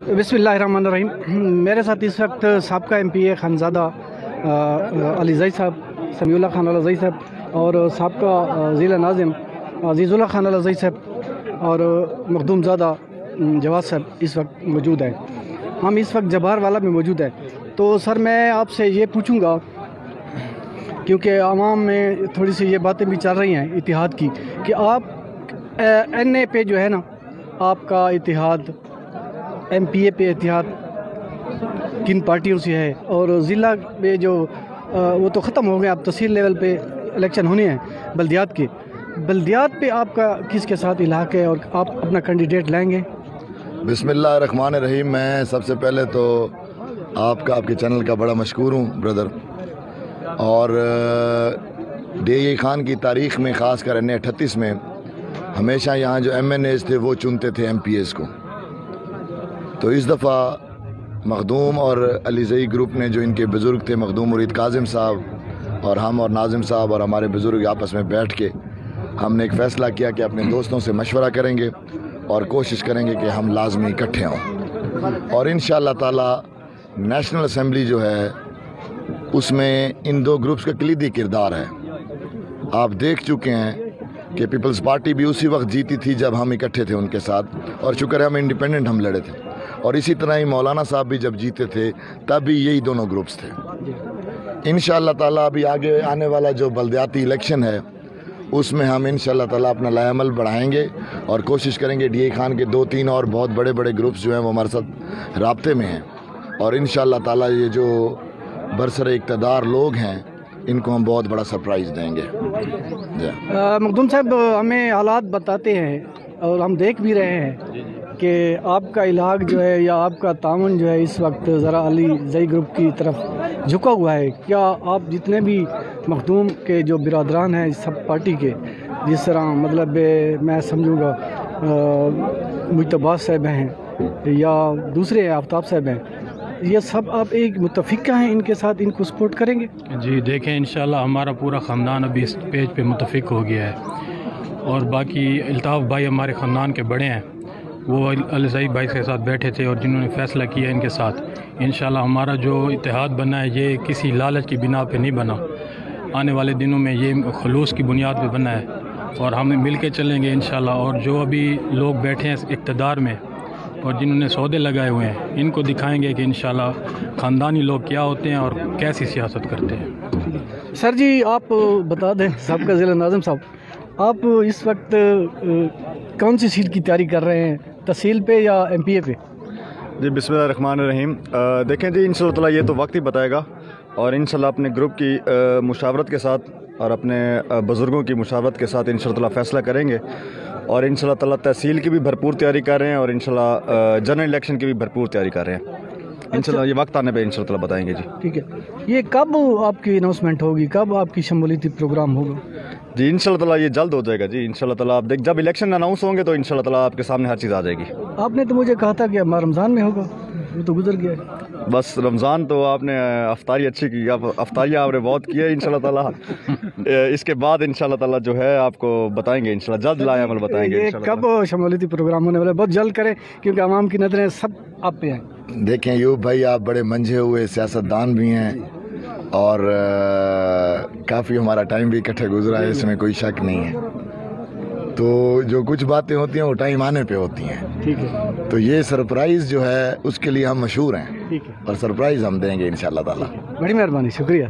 बिस्मिल्लाहिर्रहमानिर्रहीम। मेरे साथ इस वक्त साबका MPA खानज़ादा अलीज़ई साहब, समीउल्लाह खान अलीज़ई साहब और साबका ज़िला नाज़िम अज़ीज़ुल्लाह खान अलीज़ई साहब और मखदूमज़ादा जवाद साहब इस वक्त मौजूद हैं। हम इस वक्त जबार वाला में मौजूद हैं। तो सर मैं आपसे ये पूछूंगा, क्योंकि आवाम में थोड़ी सी ये बातें भी चल रही हैं इतिहाद की, कि आप NA पे जो है ना आपका इतिहाद, MPA पे इतिहाद किन पार्टियों से है, और ज़िला पे जो वो तो ख़त्म हो गए, अब तहसील लेवल पे इलेक्शन होने हैं बल्दियात पे आपका किसके साथ इलाक़ है और आप अपना कैंडिडेट लाएंगे? बिस्मिल्लाहिर्रहमानिर्रहीम। मैं सबसे पहले तो आपके चैनल का बड़ा मशकूर हूँ ब्रदर, और DI खान की तारीख़ में ख़ासकर NA 38 में हमेशा यहाँ जो MNAs थे वो चुनते थे MPAs को। तो इस दफ़ा मखदूम और अलीज़ई ग्रुप ने, जो इनके बुज़ुर्ग थे मखदूम मुरीद काज़िम साहब और हम और नाज़िम साहब और हमारे बुज़ुर्ग आपस में बैठ के हमने एक फ़ैसला किया कि अपने दोस्तों से मशवरा करेंगे और कोशिश करेंगे कि हम लाजमी इकट्ठे हों, और इंशाअल्लाह ताला नेशनल असम्बली जो है उसमें इन दो ग्रुप्स का कलीदी किरदार है। आप देख चुके हैं कि पीपल्स पार्टी भी उसी वक्त जीती थी जब हम इकट्ठे थे उनके साथ, और शुक्र है हम इंडिपेंडेंट हम लड़े थे, और इसी तरह ही मौलाना साहब भी जब जीते थे तब भी यही दोनों ग्रुप्स थे। इंशाअल्लाह ताला अभी आगे आने वाला जो बल्दियाती इलेक्शन है उसमें हम इंशाअल्लाह ताला अपना लाएमल बढ़ाएंगे और कोशिश करेंगे। DI खान के 2-3 और बहुत बड़े बड़े ग्रुप्स जो हैं वो हमारे साथ राब्ते में हैं, और इंशाअल्लाह ताला ये जो बरसर इक़्तिदार लोग हैं इनको हम बहुत बड़ा सरप्राइज़ देंगे। मखदूम साहब, हमें हालात बताते हैं और हम देख भी रहे हैं कि आपका इलाक़ जो है या आपका तावन जो है इस वक्त ज़रा अलीज़ई ग्रुप की तरफ झुका हुआ है। क्या आप जितने भी मखदूम के जो बिरादरान हैं सब पार्टी के, जिस तरह मतलब मैं समझूँगा मुज्तबा साहब हैं या दूसरे हैं आफ्ताब साहब हैं, ये सब आप एक मुत्तफ़िक़ा हैं इनके साथ, इनको सपोर्ट करेंगे? जी देखें, इंशाल्लाह हमारा पूरा ख़ानदान अभी इस पेज पे मुत्तफ़िक़ हो गया है, और बाकी अल्ताफ़ भाई हमारे ख़ानदान के बड़े हैं, वो अलीज़ई भाई के साथ बैठे थे और जिन्होंने फ़ैसला किया इनके साथ। इंशाल्लाह हमारा जो इत्तेहाद बना है ये किसी लालच की बिना पे नहीं बना, आने वाले दिनों में ये खलूस की बुनियाद पे बना है, और हम मिल के चलेंगे इंशाल्लाह। और जो अभी लोग बैठे हैं इक़्तिदार में और जिन्होंने सौदे लगाए हुए हैं, इनको दिखाएंगे कि इंशाल्लाह ख़ानदानी लोग क्या होते हैं और कैसी सियासत करते हैं। सर जी आप बता दें, साबका ज़िला नाज़िम साहब, आप इस वक्त कौन सी सीट की तैयारी कर रहे हैं, तहसील पे या MPA पे? जी बिस्मिल्लाहिर्रहमानिर्रहीम। देखें जी, इंशाअल्लाह ताला ये तो वक्त ही बताएगा, और इंशाअल्लाह अपने ग्रुप की मुशावरत के साथ और अपने बुज़ुर्गों की मुशावरत के साथ इंशाअल्लाह ताला फ़ैसला करेंगे, और इंशाअल्लाह ताला तहसील की भी भरपूर तैयारी कर रहे हैं और इंशाअल्लाह जनरल इलेक्शन की भी भरपूर तैयारी कर रहे हैं। इंशाअल्लाह ये वक्त आने पे इंशाअल्लाह ताला बताएंगे जी। ठीक है, ये कब आपकी अनाउंसमेंट होगी, कब आपकी शमूलियती प्रोग्राम होगा? जी इंशाअल्लाह ताला ये जल्द हो जाएगा जी। इंशाअल्लाह ताला आप देख, जब इलेक्शन अनाउंस होंगे तो इंशाअल्लाह ताला आपके सामने हर चीज़ आ जाएगी। आपने तो मुझे कहा था कि रमज़ान में होगा, वो तो गुजर गया है। बस रमज़ान तो आपने अफ्तारी अच्छी की, आप अफ्तारियाँ आपने बहुत की है इंशाअल्लाह ताला। इसके बाद इंशाअल्लाह ताला जो है आपको बताएंगे, इंशाअल्लाह जल्द लाएमल बताएंगे। ये कब शमूलियती प्रोग्राम होने वाला है? बहुत जल्द करें क्योंकि आवाम की नज़रें सब आप पे हैं। देखें यूब भाई, आप बड़े मंझे हुए सियासतदान भी हैं, और काफ़ी हमारा टाइम भी इकट्ठे गुजरा है, इसमें कोई शक नहीं है। तो जो कुछ बातें होती हैं वो टाइम आने पे होती हैं। ठीक है, तो ये सरप्राइज़ जो है उसके लिए हम मशहूर हैं, ठीक है, और सरप्राइज़ हम देंगे इंशाअल्लाह ताला। बड़ी मेहरबानी, शुक्रिया।